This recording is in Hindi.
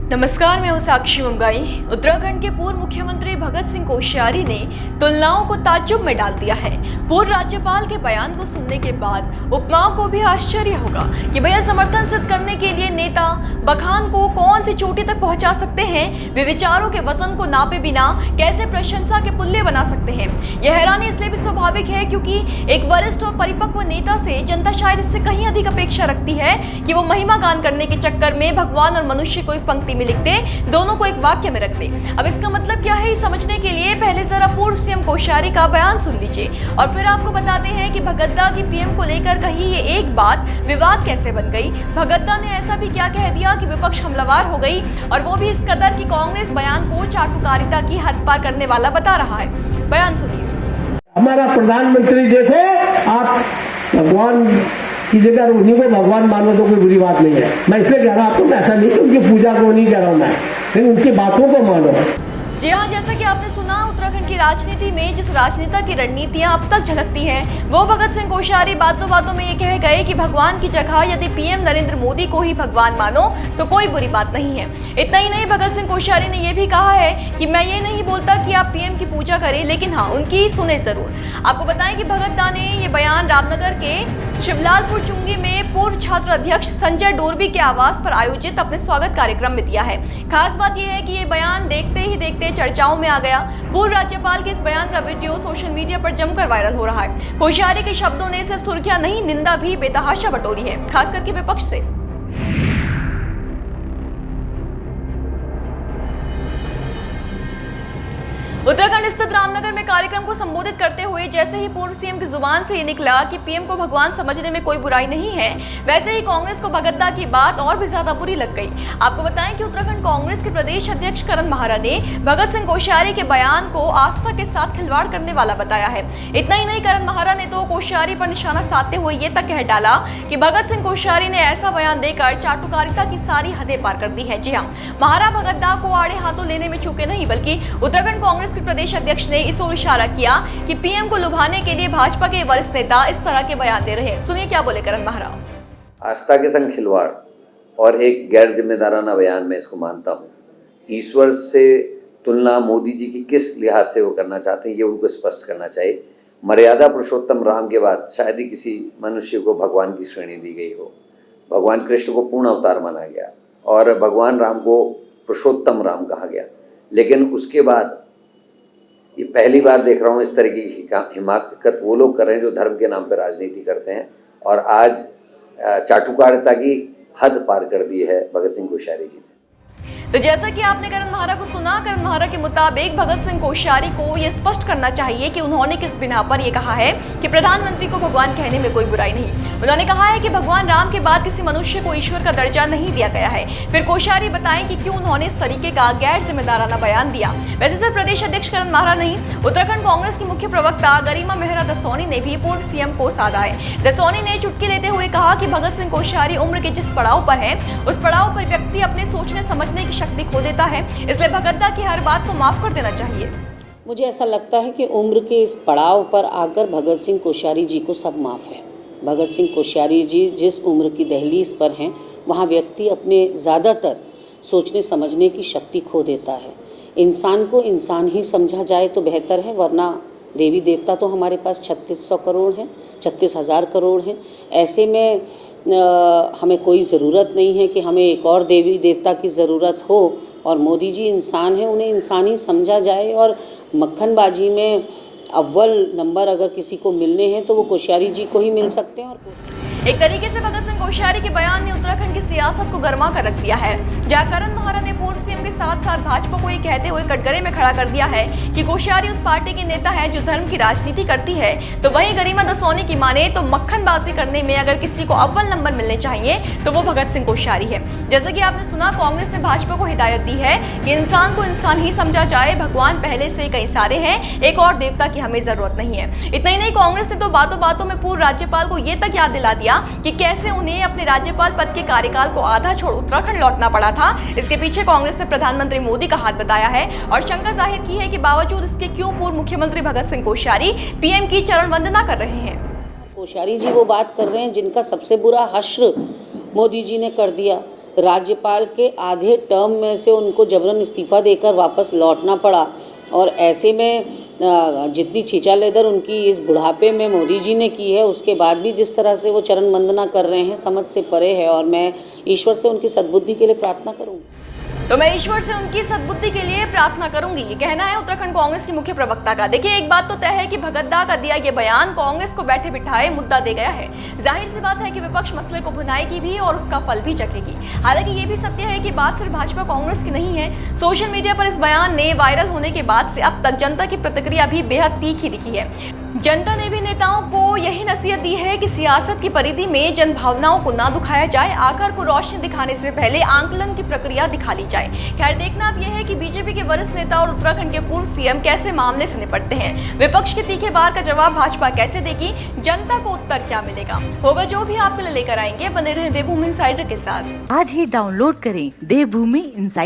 नमस्कार, मैं हूं साक्षी मुंगाई। उत्तराखंड के पूर्व मुख्यमंत्री भगत सिंह कोश्यारी ने तुलनाओं को ताज्जुब में डाल दिया है। पूर्व राज्यपाल के बयान को सुनने के बाद उपमाओं को भी आश्चर्य होगा कि भैया समर्थन सिद्ध करने के लिए नेता बखान को कौन सी चोटी तक पहुंचा सकते हैं। वे विचारों के वजन को नापे बिना कैसे प्रशंसा के पुल्ले बना सकते हैं। यह हैरानी इसलिए भी स्वाभाविक है क्योंकि एक वरिष्ठ और परिपक्व नेता से जनता शायद इससे कहीं अधिक अपेक्षा रखती है कि वो महिमा गान करने के चक्कर में भगवान और मनुष्य को एक पंक्ति में लिख दे, दोनों को एक वाक्य में रख दे। अब इसका मतलब क्या है, समझने के लिए पहले जरा पूर्व सीएम कोश्यारी का बयान सुन लीजिए और फिर आपको बताते हैं कि भगतदा की पीएम को लेकर कही ये एक बात विवाद कैसे बन गई। भगतदा ने ऐसा भी क्या कह दिया कि विपक्ष हमलावर हो गई, और वो भी इस कदर कि कांग्रेस बयान को चाटुकारिता की हद पार करने वाला बता रहा है। बयान सुनिए। हमारा प्रधानमंत्री देखो, आप भगवान की जगह उन्हीं को भगवान मानो तो कोई बुरी बात नहीं है। मैं इसलिए कह रहा हूँ, ऐसा नहीं कि उनकी पूजा को नहीं कह रहा हूँ मैं, लेकिन उनकी बातों को मानो। जी हाँ, जैसा कि आपने सुना, उत्तराखंड की राजनीति में जिस राजनेता की रणनीतियां अब तक झलकती हैं, वो भगत सिंह कोश्यारी बातों बातों में ये कह गए कि भगवान की जगह यदि पीएम नरेंद्र मोदी को ही भगवान मानो तो कोई बुरी बात नहीं है। इतना ही नहीं, भगत सिंह कोश्यारी ने यह भी कहा है कि मैं ये नहीं बोलता कि आप पीएम की पूजा करें, लेकिन हाँ, उनकी सुने जरूर। आपको बताएं कि भगतदा ने ये बयान रामनगर के शिवलालपुर चुंगी में पूर्व छात्र अध्यक्ष संजय डोरबी के आवास पर आयोजित अपने स्वागत कार्यक्रम में दिया है। खास बात यह है कि ये बयान देखते ही देखते चर्चाओं में आ गया। पूर्व राज्यपाल के इस बयान का वीडियो सोशल मीडिया पर जमकर वायरल हो रहा है। कोश्यारी के शब्दों ने सिर्फ सुर्खियां नहीं, निंदा भी बेतहाशा बटोरी है, खास करके विपक्ष से। उत्तराखंड स्थित रामनगर में कार्यक्रम को संबोधित करते हुए जैसे ही पूर्व सीएम की जुबान से ये निकला कि पीएम को भगवान समझने में कोई बुराई नहीं है, वैसे ही कांग्रेस को भगतदा की बात और भी ज्यादा बुरी लग गई। आपको बताएं कि उत्तराखंड कांग्रेस के प्रदेश अध्यक्ष करण महारा ने भगत सिंह कोश्यारी के बयान को आस्था के साथ खिलवाड़ करने वाला बताया है। इतना ही नहीं, करण महारा ने तो कोश्यारी पर निशाना साधते हुए ये तक कह डाला कि भगत सिंह कोश्यारी ने ऐसा बयान देकर चाटुकारिता की सारी हदें पार कर दी है। जी हाँ, महारा भगतदा को आड़े हाथों लेने में चूके नहीं, बल्कि उत्तराखंड कांग्रेस के प्रदेश अध्यक्ष ने इस ओर इशारा किया कि पीएम को लुभाने के लिए भाजपा के वरिष्ठ नेता इस तरह के बयान दे रहे हैं। सुनिए क्या बोले करण महारा। आस्था के संग खिलवाड़ और एक गैर जिम्मेदाराना बयान मैं इसको मानता हूँ। ईश्वर से तुलना मोदी जी की किस लिहाज से वो करना चाहते हैं, ये उनको स्पष्ट करना चाहिए। मर्यादा पुरुषोत्तम राम के बाद शायद ही किसी मनुष्य को भगवान की श्रेणी दी गई हो। भगवान कृष्ण को पूर्ण अवतार माना गया और भगवान राम को पुरुषोत्तम राम कहा गया, लेकिन उसके बाद ये पहली बार देख रहा हूँ इस तरीके की हिमाकत वो लोग कर रहे हैं जो धर्म के नाम पर राजनीति करते हैं, और आज चाटुकारिता की हद पार कर दी है भगत सिंह कोश्यारी जी ने। तो जैसा कि आपने करण महारा को सुना, करण महारा के मुताबिक भगत सिंह कोश्यारी को यह स्पष्ट करना चाहिए कि उन्होंने किस बिना पर यह कहा है कि प्रधानमंत्री को भगवान कहने में कोई बुराई नहीं। उन्होंने कहा है कि भगवान राम के बाद किसी मनुष्य को ईश्वर का दर्जा नहीं दिया गया है। फिर कोश्यारी बताएं कि क्यों उन्होंने इस तरीके का गैर जिम्मेदाराना बयान दिया। वैसे सिर्फ प्रदेश अध्यक्ष करण महारा नहीं, उत्तराखंड कांग्रेस की मुख्य प्रवक्ता गरिमा मेहरा दसोनी ने भी पूर्व सीएम को साधा है। दसोनी ने चुटकी लेते हुए कहा कि भगत सिंह कोश्यारी उम्र के जिस पड़ाव पर है, उस पड़ाव पर व्यक्ति अपने सोचने समझने की शक्ति खो देता है, इसलिए भगतदा की हर बात को माफ कर देना चाहिए। मुझे ऐसा लगता है कि उम्र के इस पड़ाव पर आकर भगत सिंह कोश्यारी जी को सब माफ़ है। भगत सिंह कोश्यारी जी जिस उम्र की दहलीज पर हैं, वहाँ व्यक्ति अपने ज़्यादातर सोचने समझने की शक्ति खो देता है। इंसान को इंसान ही समझा जाए तो बेहतर है, वरना देवी देवता तो हमारे पास 3600 करोड़ हैं, 36,000 करोड़ हैं। ऐसे में हमें कोई ज़रूरत नहीं है कि हमें एक और देवी देवता की ज़रूरत हो, और मोदी जी इंसान हैं, उन्हें इंसान ही समझा जाए। और मक्खनबाजी में अव्वल नंबर अगर किसी को मिलने हैं तो वो कोश्यारी जी को ही मिल सकते हैं। और एक तरीके से भगत सिंह कोश्यारी के बयान ने उत्तराखंड की सियासत को गर्मा कर रख दिया है, जहां करण महारा ने पूर्व सीएम के साथ साथ भाजपा को ये कहते हुए कटघरे में खड़ा कर दिया है कि कोश्यारी उस पार्टी के नेता है जो धर्म की राजनीति करती है, तो वहीं गरिमा दसोनी की माने तो मक्खनबाजी करने में अगर किसी को अव्वल नंबर मिलने चाहिए तो वो भगत सिंह कोश्यारी है। जैसा कि आपने सुना, कांग्रेस ने भाजपा को हिदायत दी है कि इंसान को इंसान ही समझा जाए, भगवान पहले से कई सारे हैं, एक और देवता की हमें जरूरत नहीं है। इतना ही नहीं, कांग्रेस ने तो बातों बातों में पूर्व राज्यपाल को ये तक याद दिला दिया कि कैसे उन्हें अपने राज्यपाल पद के कार्यकाल को आधा छोड़ उत्तराखंड लौटना पड़ा था। इसके पीछे कांग्रेस ने प्रधानमंत्री मोदी का हाथ बताया है और शंका जाहिर की है कि बावजूद इसके क्यों पूर्व मुख्यमंत्री भगत सिंह कोश्यारी पीएम की चरण वंदना कर रहे हैं। कोश्यारी जी वो बात कर रहे हैं जिनका सबसे बुरा हश्र मोदी जी ने कर दिया। राज्यपाल के आधे टर्म में से उनको जबरन इस्तीफ़ा देकर वापस लौटना पड़ा। और ऐसे में जितनी छींचा लेदर उनकी इस बुढ़ापे में मोदी जी ने की है, उसके बाद भी जिस तरह से वो चरण वंदना कर रहे हैं, समझ से परे है। और मैं ईश्वर से उनकी सद्बुद्धि के लिए प्रार्थना करूँगी। तो मैं ईश्वर से उनकी सद्बुद्धि के लिए प्रार्थना करूंगी, ये कहना है उत्तराखंड कांग्रेस की मुख्य प्रवक्ता का। देखिए, एक बात तो तय है कि भगत दा का दिया ये बयान कांग्रेस को बैठे बिठाए मुद्दा दे गया है। जाहिर सी बात है कि विपक्ष मसले को भुनाएगी भी और उसका फल भी चखेगी। हालांकि ये भी सत्य है कि बात सिर्फ भाजपा कांग्रेस की नहीं है। सोशल मीडिया पर इस बयान ने वायरल होने के बाद से अब तक जनता की प्रतिक्रिया भी बेहद तीखी दिखी है। जनता ने भी नेताओं को यही नसीहत दी है कि सियासत की परिधि में जन भावनाओं को ना दुखाया जाए, आकार को रोशनी दिखाने से पहले आंकलन की प्रक्रिया दिखा ली जाए। खैर, देखना अब यह है कि बीजेपी के वरिष्ठ नेता और उत्तराखंड के पूर्व सीएम कैसे मामले से निपटते हैं। विपक्ष के तीखे बार का जवाब भाजपा कैसे देगी, जनता को उत्तर क्या मिलेगा, होगा जो भी आपके लिए लेकर आएंगे। बने रहें देवभूमि इनसाइडर के साथ। आज ही डाउनलोड करें देवभूमि इनसाइडर।